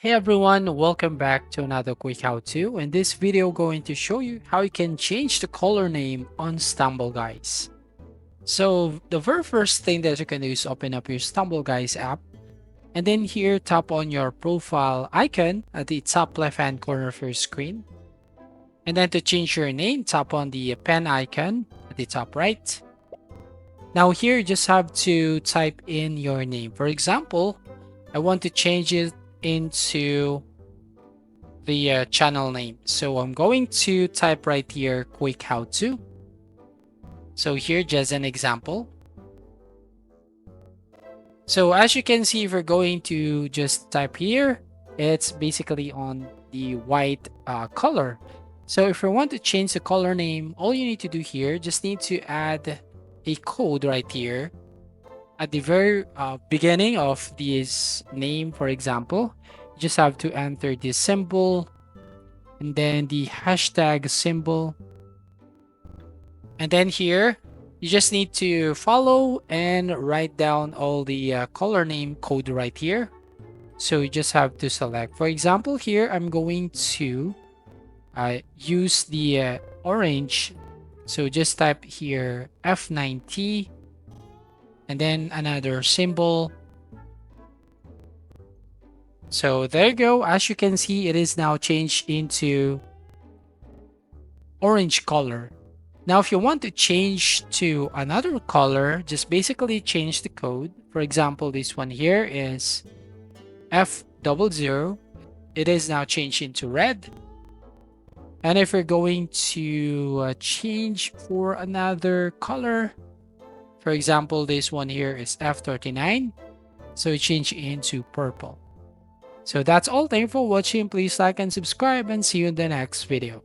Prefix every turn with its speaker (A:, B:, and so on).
A: Hey everyone, welcome back to another quick how-to. In this video, going to show you how you can change the color name on Stumble Guys. So the very first thing that you can do is open up your Stumble Guys app, and then here tap on your profile icon at the top left-hand corner of your screen. And then to change your name, tap on the pen icon at the top right. Now here you just have to type in your name. For example, I want to change it into the channel name. So I'm going to type right here quick how to. So here just an example. So as you can see, if we're going to just type here, it's basically on the white color. So if we want to change the color name, all you need to do here, just need to add a code right here at the very beginning of this name. For example, you just have to enter the symbol and then the hashtag symbol. And then here, you just need to follow and write down all the color name code right here. So you just have to select. For example, here, I'm going to use the orange. So just type here F9T and then another symbol. So there you go. As you can see, it is now changed into orange color. Now, if you want to change to another color, just basically change the code. For example, this one here is F00. It is now changed into red. And if we're going to change for another color, for example, this one here is F39. So it changed into purple. So that's all. Thank you for watching. Please like and subscribe and see you in the next video.